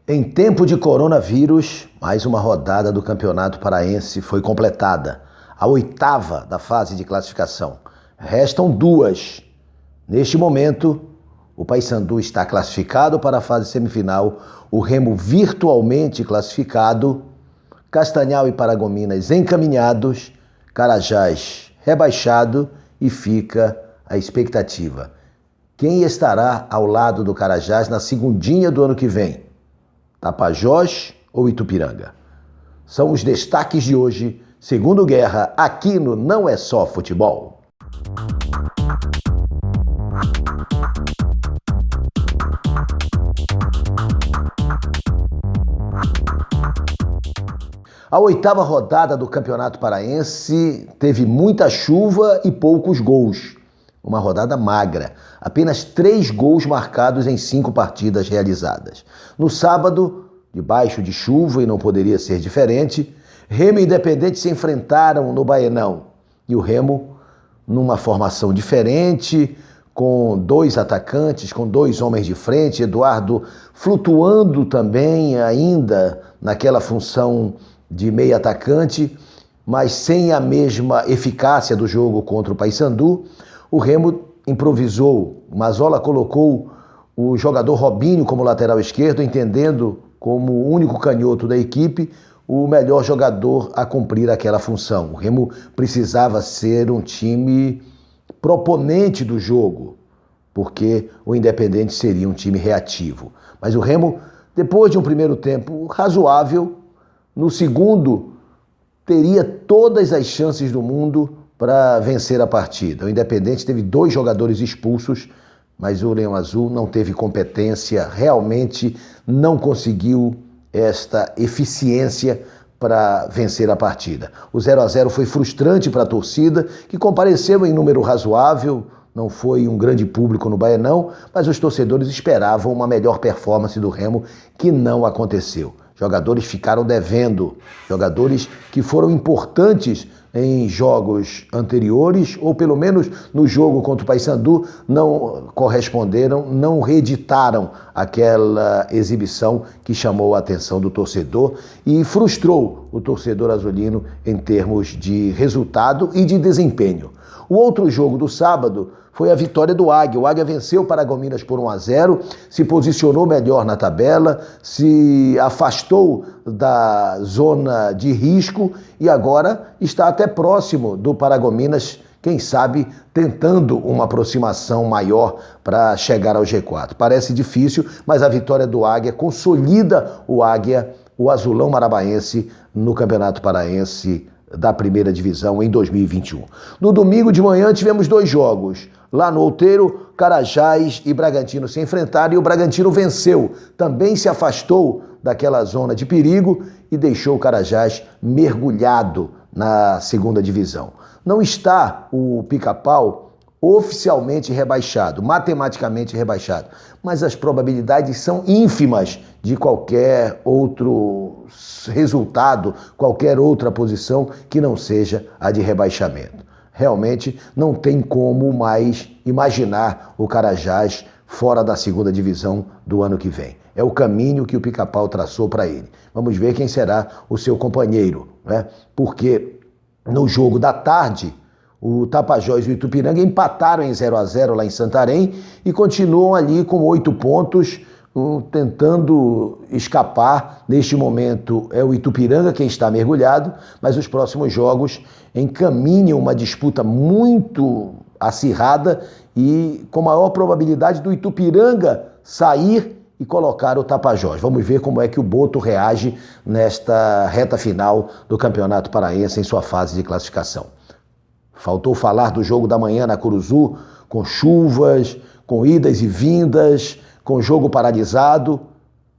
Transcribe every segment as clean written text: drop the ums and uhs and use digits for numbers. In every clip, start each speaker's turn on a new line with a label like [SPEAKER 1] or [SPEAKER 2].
[SPEAKER 1] Em tempo de coronavírus, mais uma rodada do Campeonato Paraense foi completada, a 8ª da fase de classificação. Restam 2. Neste momento, o Paysandu está classificado para a fase semifinal, o Remo virtualmente classificado, Castanhal e Paragominas encaminhados, Carajás rebaixado e fica a expectativa. Quem estará ao lado do Carajás na segundinha do ano que vem? Tapajós ou Itupiranga? São os destaques de hoje, segundo Guerra, aqui no Não É Só Futebol. A 8ª rodada do Campeonato Paraense teve muita chuva e poucos gols. Uma rodada magra, apenas 3 gols marcados em 5 partidas realizadas. No sábado, debaixo de chuva, e não poderia ser diferente, Remo e Independente se enfrentaram no Baenão. E o Remo, numa formação diferente, com 2 atacantes, com 2 homens de frente, Eduardo flutuando também ainda naquela função de meio atacante, mas sem a mesma eficácia do jogo contra o Paysandu. O Remo improvisou, Mazzola colocou o jogador Robinho como lateral esquerdo, entendendo como o único canhoto da equipe, o melhor jogador a cumprir aquela função. O Remo precisava ser um time proponente do jogo, porque o Independente seria um time reativo. Mas o Remo, depois de um primeiro tempo razoável, no segundo teria todas as chances do mundo para vencer a partida. O Independente teve 2 jogadores expulsos, mas o Leão Azul não teve competência, realmente não conseguiu esta eficiência para vencer a partida. O 0-0 foi frustrante para a torcida, que compareceu em número razoável, não foi um grande público no Baenão, mas os torcedores esperavam uma melhor performance do Remo, que não aconteceu. Jogadores ficaram devendo, jogadores que foram importantes em jogos anteriores, ou pelo menos no jogo contra o Paysandu, não corresponderam, não reeditaram aquela exibição que chamou a atenção do torcedor e frustrou o torcedor azulino em termos de resultado e de desempenho. O outro jogo do sábado foi a vitória do Águia. O Águia venceu o Paragominas por 1-0, se posicionou melhor na tabela, se afastou da zona de risco e agora está até próximo do Paragominas, quem sabe tentando uma aproximação maior para chegar ao G4. Parece difícil, mas a vitória do Águia consolida o Águia, o azulão marabaense, no Campeonato Paraense da primeira divisão em 2021. No domingo de manhã tivemos 2 jogos. Lá no Outeiro, Carajás e Bragantino se enfrentaram e o Bragantino venceu. Também se afastou daquela zona de perigo e deixou o Carajás mergulhado na segunda divisão. Não está o Pica-Pau oficialmente rebaixado, matematicamente rebaixado, mas as probabilidades são ínfimas de qualquer outro resultado, qualquer outra posição que não seja a de rebaixamento. Realmente não tem como mais imaginar o Carajás fora da segunda divisão do ano que vem. É o caminho que o Pica-Pau traçou para ele. Vamos ver quem será o seu companheiro, né? Porque no jogo da tarde, o Tapajós e o Itupiranga empataram em 0-0 lá em Santarém e continuam ali com 8 pontos, tentando escapar. Neste momento é o Itupiranga quem está mergulhado, mas os próximos jogos encaminham uma disputa muito acirrada e com maior probabilidade do Itupiranga sair e colocar o Tapajós. Vamos ver como é que o Boto reage nesta reta final do Campeonato Paraense em sua fase de classificação. Faltou falar do jogo da manhã na Curuzu, com chuvas, com idas e vindas, com jogo paralisado,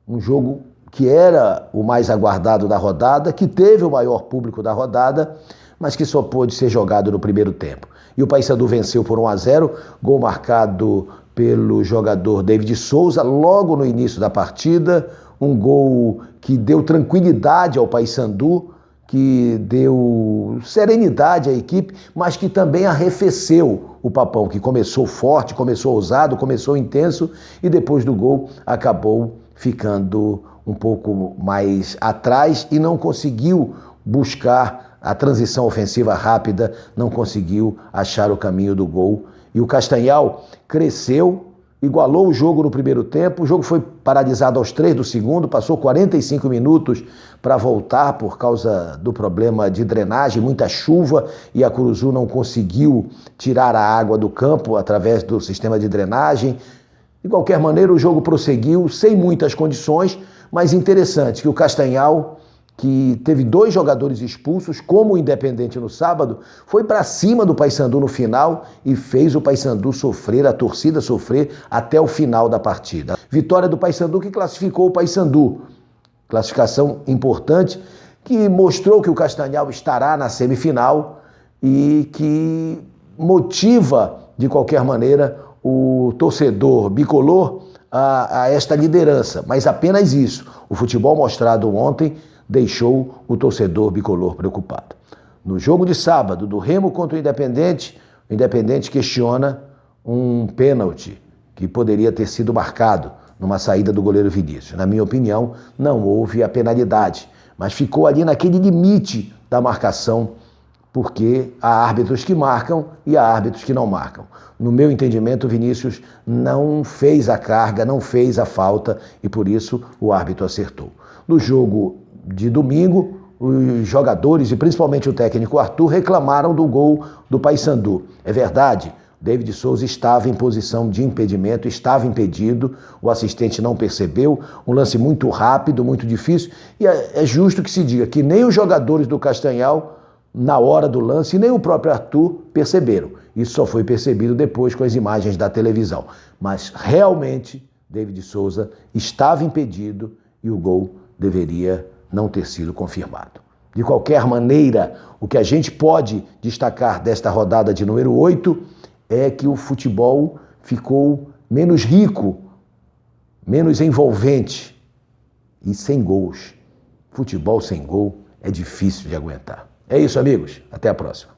[SPEAKER 1] um jogo que era o mais aguardado da rodada, que teve o maior público da rodada, mas que só pôde ser jogado no primeiro tempo. E o Paysandu venceu por 1-0, gol marcado pelo jogador David Souza logo no início da partida, um gol que deu tranquilidade ao Paysandu, que deu serenidade à equipe, mas que também arrefeceu o Papão, que começou forte, começou ousado, começou intenso e depois do gol acabou ficando um pouco mais atrás e não conseguiu buscar a transição ofensiva rápida, não conseguiu achar o caminho do gol. E o Castanhal cresceu, igualou o jogo no primeiro tempo, o jogo foi paralisado aos 3 do segundo, passou 45 minutos para voltar por causa do problema de drenagem, muita chuva, e a Curuzu não conseguiu tirar a água do campo através do sistema de drenagem. De qualquer maneira, o jogo prosseguiu sem muitas condições, mas interessante que o Castanhal, que teve 2 jogadores expulsos, como o Independente no sábado, foi para cima do Paysandu no final e fez o Paysandu sofrer, a torcida sofrer até o final da partida. Vitória do Paysandu que classificou o Paysandu. Classificação importante que mostrou que o Castanhal estará na semifinal e que motiva, de qualquer maneira, o torcedor bicolor a esta liderança. Mas apenas isso. O futebol mostrado ontem deixou o torcedor bicolor preocupado. No jogo de sábado, do Remo contra o Independente questiona um pênalti que poderia ter sido marcado numa saída do goleiro Vinícius. Na minha opinião, não houve a penalidade, mas ficou ali naquele limite da marcação, porque há árbitros que marcam e há árbitros que não marcam. No meu entendimento, o Vinícius não fez a carga, não fez a falta e por isso o árbitro acertou. No jogo de domingo, os jogadores e principalmente o técnico Arthur reclamaram do gol do Paysandu. É verdade, David Souza estava em posição de impedimento, estava impedido, o assistente não percebeu, um lance muito rápido, muito difícil, e é justo que se diga que nem os jogadores do Castanhal, na hora do lance, e nem o próprio Arthur perceberam. Isso só foi percebido depois com as imagens da televisão. Mas realmente, David Souza estava impedido e o gol deveria não ter sido confirmado. De qualquer maneira, o que a gente pode destacar desta rodada de número 8 é que o futebol ficou menos rico, menos envolvente e sem gols. Futebol sem gol é difícil de aguentar. É isso, amigos. Até a próxima.